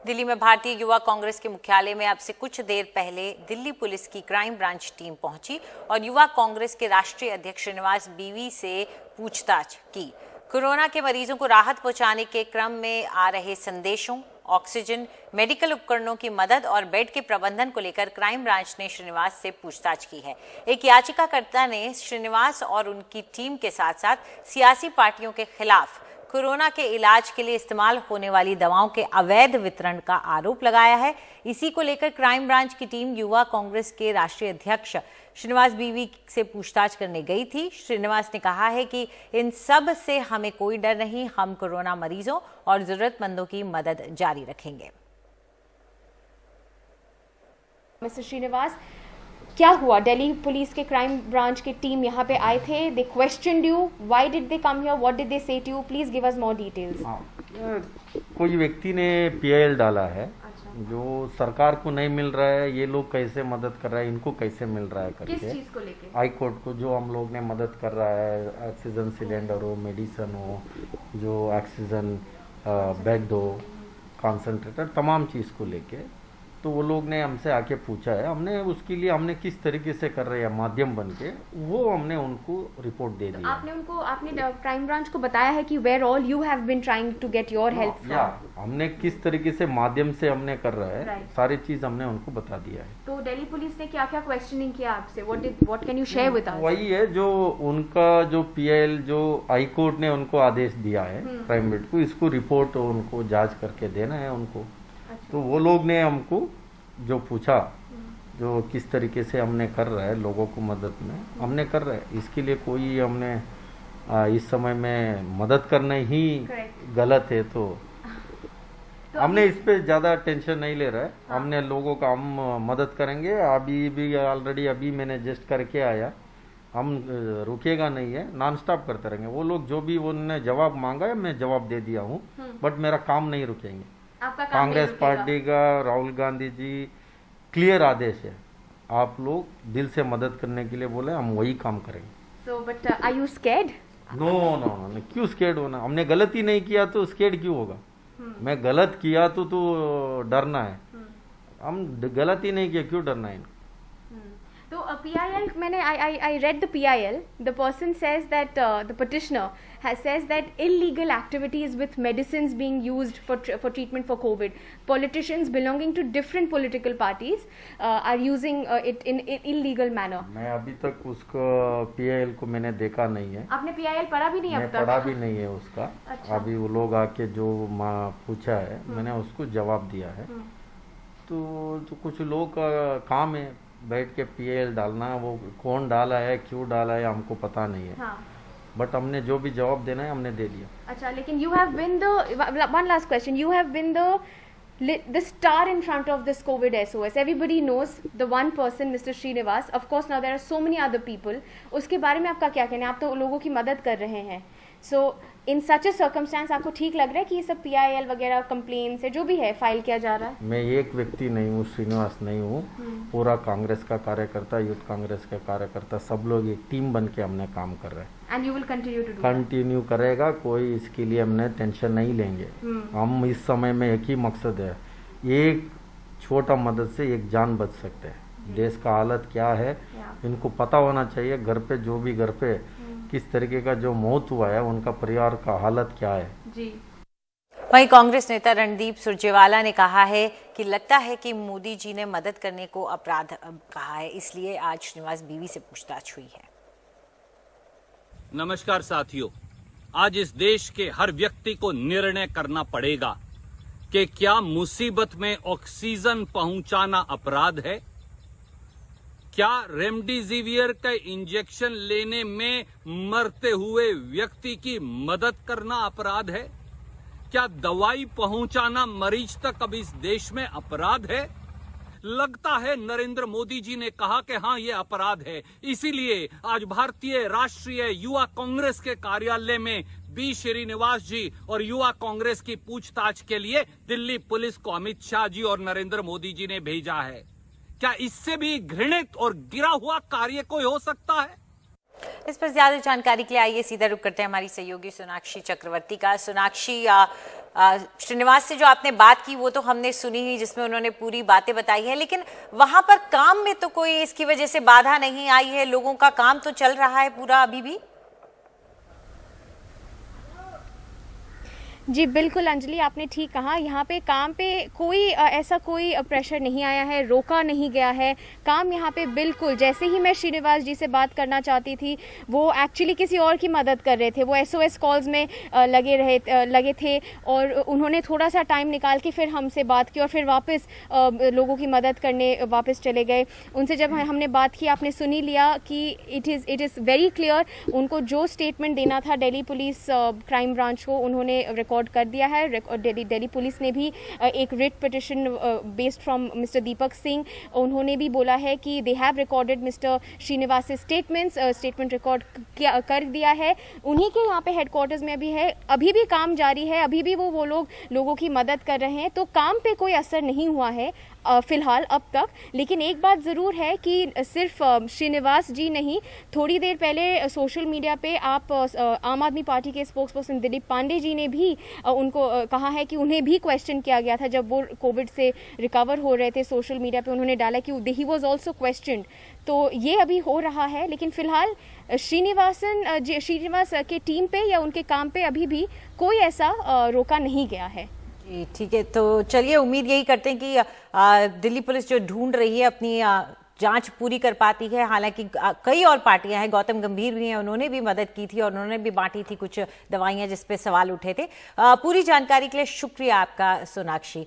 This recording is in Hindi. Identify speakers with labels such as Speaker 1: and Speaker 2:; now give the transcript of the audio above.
Speaker 1: दिल्ली में भारतीय युवा कांग्रेस के मुख्यालय में अब से कुछ देर पहले दिल्ली पुलिस की क्राइम ब्रांच टीम पहुंची और युवा कांग्रेस के राष्ट्रीय अध्यक्ष श्रीनिवास बीवी से पूछताछ की। कोरोना के मरीजों को राहत पहुंचाने के क्रम में आ रहे संदेशों, ऑक्सीजन, मेडिकल उपकरणों की मदद और बेड के प्रबंधन को लेकर क्राइम ब्रांच ने श्रीनिवास से पूछताछ की है। एक याचिकाकर्ता ने श्रीनिवास और उनकी टीम के साथ साथ सियासी पार्टियों के खिलाफ कोरोना के इलाज के लिए इस्तेमाल होने वाली दवाओं के अवैध वितरण का आरोप लगाया है। इसी को लेकर क्राइम ब्रांच की टीम युवा कांग्रेस के राष्ट्रीय अध्यक्ष श्रीनिवास बीवी से पूछताछ करने गई थी। श्रीनिवास ने कहा है कि इन सब से हमें कोई डर नहीं, हम कोरोना मरीजों और जरूरतमंदों की मदद जारी रखेंगे।
Speaker 2: मिस्टर श्रीनिवास, क्या हुआ? दिल्ली पुलिस के क्राइम ब्रांच की टीम यहाँ पे आए थे, they questioned you, why did they come here, what did they say to you? Please give us more details.
Speaker 3: कोई व्यक्ति ने पीआईएल डाला है। जो सरकार को नहीं मिल रहा है, ये लोग कैसे मदद कर रहा है, इनको कैसे मिल रहा है करके।
Speaker 2: किस चीज को लेके?
Speaker 3: हाई कोर्ट को जो हम लोग ने मदद कर रहा है, ऑक्सीजन सिलेंडर हो, मेडिसिन हो, जो ऑक्सीजन बेड हो, कॉन्सेंट्रेटर, तमाम चीज़ को लेके तो वो लोग ने हमसे आके पूछा है। हमने उसके लिए हमने किस तरीके से कर रहे हैं माध्यम बन के, वो हमने उनको रिपोर्ट दे दी।
Speaker 2: आपने क्राइम ब्रांच को बताया है कि where all you have been trying to get your help from.
Speaker 3: हमने किस तरीके से माध्यम से हमने कर रहा है, सारी चीज हमने उनको बता दिया है।
Speaker 2: तो दिल्ली पुलिस ने क्या क्या क्वेश्चनिंग किया आपसे? What can you share with us?
Speaker 3: वही है जो उनका जो पीआईएल जो हाई कोर्ट ने उनको आदेश दिया है क्राइम ब्रांच को, इसको रिपोर्ट उनको जांच करके देना है उनको। तो वो लोग ने हमको जो पूछा, जो किस तरीके से हमने कर रहा है लोगों को मदद में, हमने कर रहे हैं। इसके लिए कोई हमने इस समय में मदद करना ही गलत है तो हमने इस पे ज़्यादा टेंशन नहीं ले रहा है। हमने लोगों का हम मदद करेंगे। अभी भी ऑलरेडी अभी मैंने जस्ट करके आया, हम रुकेगा नहीं है, नॉन स्टॉप करते रहेंगे। वो लोग जो भी उन्होंने जवाब मांगा है मैं जवाब दे दिया हूँ, बट मेरा काम नहीं रुकेंगे। कांग्रेस पार्टी का राहुल गांधी जी क्लियर आदेश है, आप लोग दिल से मदद करने के लिए बोले, हम वही काम करेंगे।
Speaker 2: So, but are you scared?
Speaker 3: No, क्यों स्केर्ड होना? हमने गलती नहीं किया तो स्केर्ड क्यों होगा? मैं गलत किया तो डरना है। हम गलती नहीं किया, क्यों डरना है?
Speaker 2: तो PIL, मैंने I read the PIL. The person says that the petitioner says that illegal activities with medicines being used for treatment for COVID. Politicians belonging to different political parties are using it in illegal manner.
Speaker 3: मैं अभी तक उसको PIL को मैंने देखा नहीं है।
Speaker 2: आपने PIL पढ़ा भी नहीं अब तक?
Speaker 3: पढ़ा भी नहीं है उसका। अच्छा। अभी वो लोग आके जो पूछा है मैंने उसको जवाब दिया है। तो कुछ लोग का काम है बैठ के पीएल डालना, वो कौन डाला है, क्यों डाला है, हमको पता नहीं है। बट हमने जो भी जवाब देना है हमने दे दिया।
Speaker 2: अच्छा, लेकिन you have been the one last question, you have been the star in front of this COVID SOS. Everybody knows the one person, Mr. Srinivas. Of course, now there are so many other people. उसके बारे में आपका क्या कहना है? आप तो लोगों की मदद कर रहे हैं। So, in such a circumstance, आपको ठीक लग रहा है कि ये सब PIL वगैरह कंप्लेंट्स है जो भी है फाइल किया जा रहा है?
Speaker 3: मैं एक व्यक्ति नहीं हूँ, श्रीनिवास नहीं हूँ, पूरा कांग्रेस का कार्यकर्ता, यूथ कांग्रेस का कार्यकर्ता, सब लोग एक टीम बन के हमने काम कर रहे हैं।
Speaker 2: And you will continue to do
Speaker 3: continue करेगा, कोई इसके लिए हमने टेंशन नहीं लेंगे। हम इस समय में एक ही मकसद है, एक छोटा मदद से एक जान बच सकते हैं। देश का हालत क्या है इनको पता होना चाहिए। घर पे जो भी घर पे किस तरीके का जो मौत हुआ है उनका परिवार का हालत क्या है
Speaker 1: जी। वहीं कांग्रेस नेता रणदीप सुरजेवाला ने कहा है कि लगता है कि मोदी जी ने मदद करने को अपराध कहा है, इसलिए आज श्रीनिवास बीवी से पूछताछ हुई है।
Speaker 4: नमस्कार साथियों, आज इस देश के हर व्यक्ति को निर्णय करना पड़ेगा कि क्या मुसीबत में ऑक्सीजन पहुंचाना अपराध है? क्या रेमडेसिवियर का इंजेक्शन लेने में मरते हुए व्यक्ति की मदद करना अपराध है? क्या दवाई पहुंचाना मरीज तक अब इस देश में अपराध है? लगता है नरेंद्र मोदी जी ने कहा कि हाँ ये अपराध है। इसीलिए आज भारतीय राष्ट्रीय युवा कांग्रेस के कार्यालय में बी श्रीनिवास जी और युवा कांग्रेस की पूछताछ के लिए दिल्ली पुलिस को अमित शाह जी और नरेंद्र मोदी जी ने भेजा है। क्या इससे भी घृणित और गिरा हुआ कार्य कोई हो सकता है?
Speaker 1: इस पर ज्यादा जानकारी के लिए आइए सीधा रुक करते हैं हमारी सहयोगी सोनाक्षी चक्रवर्ती का। सोनाक्षी, श्रीनिवास से जो आपने बात की वो तो हमने सुनी ही, जिसमें उन्होंने पूरी बातें बताई है, लेकिन वहां पर काम में तो कोई इसकी वजह से बाधा नहीं आई है? लोगों का काम तो चल रहा है पूरा अभी भी?
Speaker 2: जी बिल्कुल अंजलि, आपने ठीक कहा। यहाँ पे काम पे कोई ऐसा कोई प्रेशर नहीं आया है, रोका नहीं गया है काम यहाँ पे। बिल्कुल जैसे ही मैं श्रीनिवास जी से बात करना चाहती थी, वो एक्चुअली किसी और की मदद कर रहे थे। वो SOS कॉल्स में लगे थे और उन्होंने थोड़ा सा टाइम निकाल के फिर हमसे बात की और फिर वापस लोगों की मदद करने वापस चले गए। उनसे जब हमने बात की, आपने सुनी लिया कि इट इज़ वेरी क्लियर, उनको जो स्टेटमेंट देना था दिल्ली पुलिस क्राइम ब्रांच को, उन्होंने रिकॉर्ड कर दिया है। दिल्ली पुलिस ने भी एक writ petition based from mister Deepak Singh, उन्होंने भी बोला है कि they have recorded mister Srinivas statement record कर दिया है। उन्हीं के यहाँ पे हेडक्वार्टर्स में भी है, अभी भी काम जारी है, अभी भी वो लोग लोगों की मदद कर रहे हैं। तो काम पे कोई असर नहीं हुआ है फिलहाल अब तक। लेकिन एक बात ज़रूर है कि सिर्फ श्रीनिवास जी नहीं, थोड़ी देर पहले सोशल मीडिया पे आप आम आदमी पार्टी के स्पोक्स पर्सन दिलीप पांडे जी ने भी उनको कहा है कि उन्हें भी क्वेश्चन किया गया था जब वो कोविड से रिकवर हो रहे थे। सोशल मीडिया पे उन्होंने डाला कि ही वॉज ऑल्सो क्वेश्चनड। तो ये अभी हो रहा है, लेकिन फिलहाल श्रीनिवास के टीम पे या उनके काम पे अभी भी कोई ऐसा रोका नहीं गया है।
Speaker 1: ठीक है, तो चलिए उम्मीद यही करते हैं कि दिल्ली पुलिस जो ढूंढ रही है अपनी जांच पूरी कर पाती है। हालांकि कई और पार्टियां हैं, गौतम गंभीर भी हैं, उन्होंने भी मदद की थी और उन्होंने भी बांटी थी कुछ दवाइयां जिस पे सवाल उठे थे। पूरी जानकारी के लिए शुक्रिया आपका सोनाक्षी।